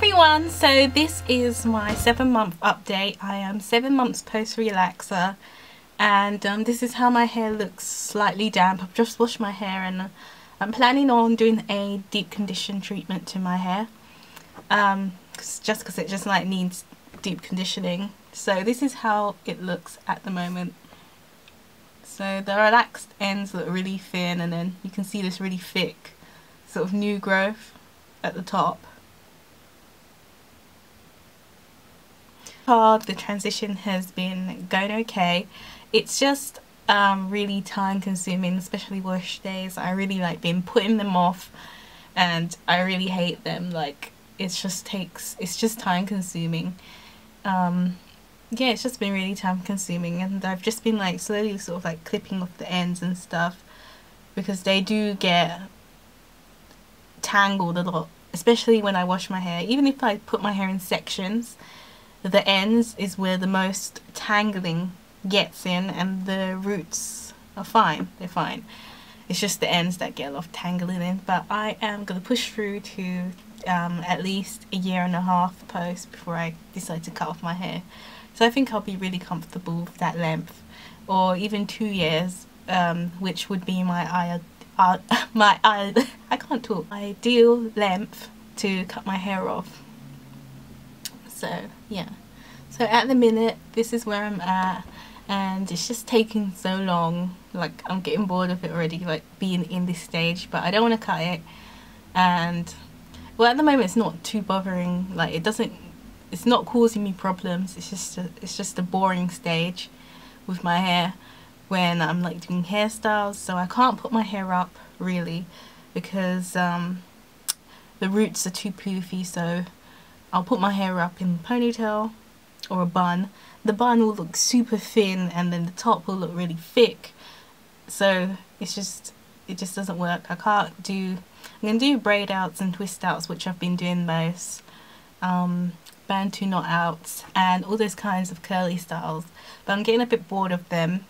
everyone, so this is my 7-month update. I am 7 months post relaxer, and this is how my hair looks. Slightly damp. I've just washed my hair and I'm planning on doing a deep condition treatment to my hair, just because it just like needs deep conditioning. So this is how it looks at the moment. So the relaxed ends look really thin, and then you can see this really thick sort of new growth at the top. The transition has been going okay. It's just really time consuming, especially wash days. I really like been putting them off, and I really hate them. Like it's just time consuming. Yeah, it's just been really time consuming, and I've just been like slowly sort of like clipping off the ends and stuff, because they do get tangled a lot, especially when I wash my hair. Even if I put my hair in sections, the ends is where the most tangling gets in, and the roots are fine. They're fine. It's just the ends that get a lot of tangling in. But I am going to push through to at least a 1.5 post before I decide to cut off my hair. So I think I'll be really comfortable with that length, or even 2 years, which would be my ideal length to cut my hair off. So yeah, so at the minute this is where I'm at, and it's just taking so long. Like I'm getting bored of it already, like being in this stage, but I don't want to cut it. And well, at the moment it's not too bothering, like it's not causing me problems. It's just a boring stage with my hair when I'm like doing hairstyles. So I can't put my hair up really, because the roots are too poofy. So I'll put my hair up in a ponytail or a bun. The bun will look super thin, and then the top will look really thick. So it just doesn't work. I'm gonna do braid outs and twist outs, which I've been doing most. Bantu knot outs and all those kinds of curly styles, but I'm getting a bit bored of them,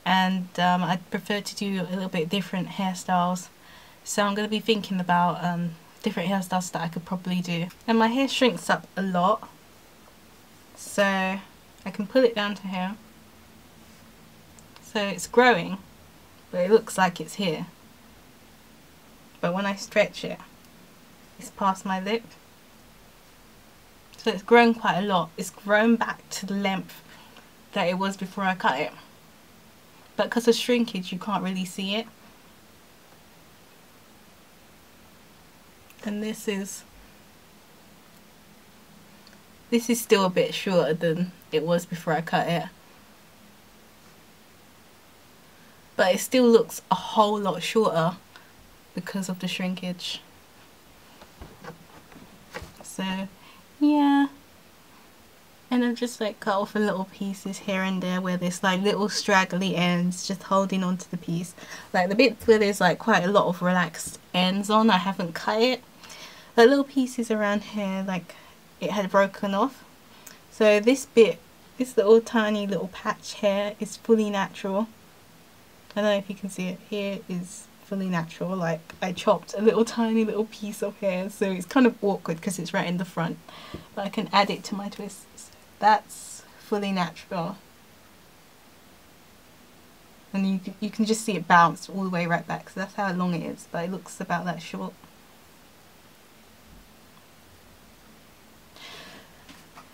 and I prefer to do a little bit different hairstyles. So I'm going to be thinking about different hairstyles that I could probably do. And my hair shrinks up a lot, so I can pull it down to here. So it's growing, but it looks like it's here. But when I stretch it, it's past my lip. So it's grown quite a lot. It's grown back to the length that it was before I cut it. But because of shrinkage, you can't really see it. And this is still a bit shorter than it was before I cut it. But it still looks a whole lot shorter because of the shrinkage. So yeah, and I've just like cut off a little pieces here and there where there's like little straggly ends just holding onto the piece. Like the bits where there's like quite a lot of relaxed ends on, I haven't cut it. The little pieces around here, like it had broken off. So this bit, this little tiny little patch here is fully natural. I don't know if you can see it. Here is fully natural. Like I chopped a little tiny little piece of hair, so it's kind of awkward because it's right in the front, but I can add it to my twists. That's fully natural, and you can just see it bounce all the way right back. So that's how long it is, but it looks about that short.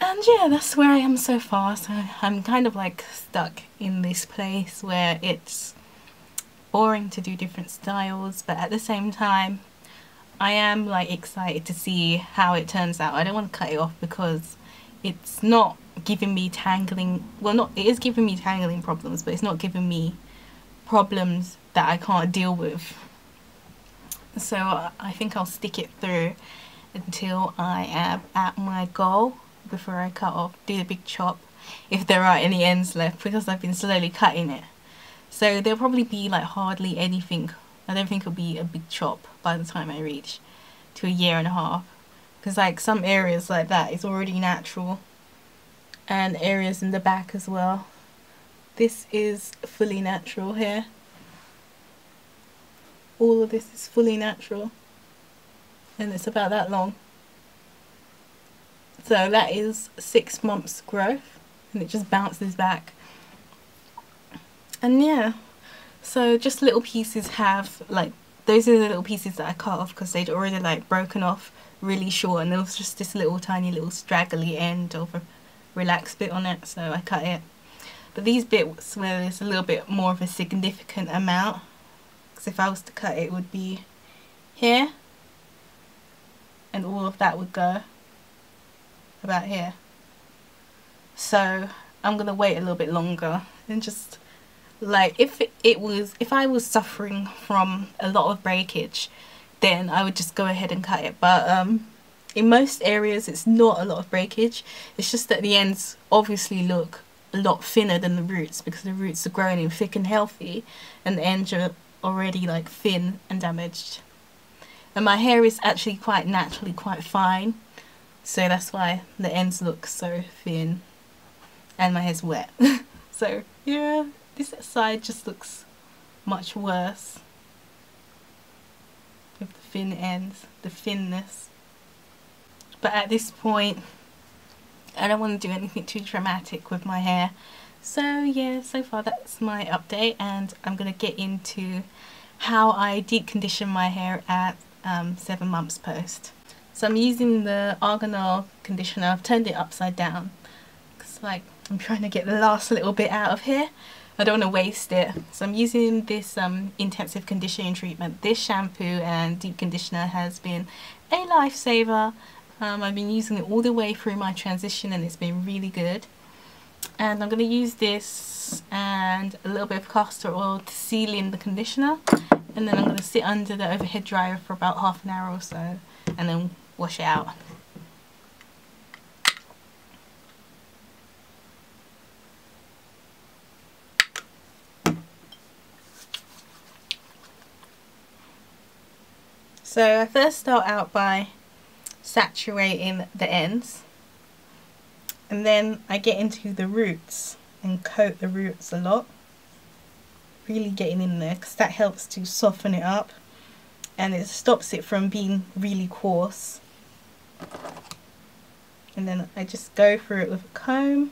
And yeah, that's where I am so far. So I'm kind of like stuck in this place where it's boring to do different styles, but at the same time I am like excited to see how it turns out. I don't want to cut it off because it's not giving me tangling, well, it is giving me tangling problems, but it's not giving me problems that I can't deal with. So I think I'll stick it through until I am at my goal before I cut off, do the big chop, if there are any ends left, because I've been slowly cutting it. So there'll probably be like hardly anything. I don't think it'll be a big chop by the time I reach to a 1.5 years, because like some areas like that is already natural, and areas in the back as well. This is fully natural here. All of this is fully natural, and it's about that long. So that is 6 months growth, and it just bounces back. And yeah, so just little pieces have, like, those are the little pieces that I cut off because they'd already like broken off really short, and there was just this little tiny little straggly end of a relaxed bit on it, so I cut it. But these bits where there's a little bit more of a significant amount, because if I was to cut it, it would be here, and all of that would go about here. So I'm gonna wait a little bit longer and just, like, if I was suffering from a lot of breakage, then I would just go ahead and cut it. But in most areas it's not a lot of breakage, it's just that the ends obviously look a lot thinner than the roots because the roots are growing in thick and healthy, and the ends are already like thin and damaged. And my hair is actually quite naturally quite fine, so that's why the ends look so thin, and my hair's wet. So yeah, this side just looks much worse with the thin ends, the thinness. But at this point I don't want to do anything too dramatic with my hair. So yeah, so far that's my update, and I'm going to get into how I deep condition my hair at 7 months post. So I'm using the Argan Oil conditioner. I've turned it upside down because, like, I'm trying to get the last little bit out of here. I don't want to waste it. So I'm using this intensive conditioning treatment. This shampoo and deep conditioner has been a lifesaver. I've been using it all the way through my transition, and it's been really good. And I'm going to use this and a little bit of castor oil to seal in the conditioner, and then I'm going to sit under the overhead dryer for about half an hour or so and then wash it out. So I first start out by saturating the ends, and then I get into the roots and coat the roots a lot, really getting in there because that helps to soften it up and it stops it from being really coarse. And then I just go through it with a comb,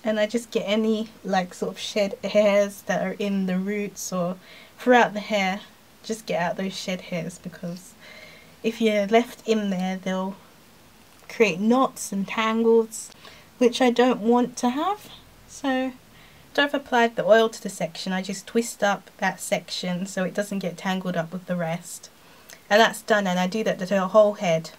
and I just get any like sort of shed hairs that are in the roots or throughout the hair. Just get out those shed hairs, because if you're left in there they'll create knots and tangles, which I don't want to have. So after I've applied the oil to the section, I just twist up that section so it doesn't get tangled up with the rest, and that's done. And I do that to the whole head.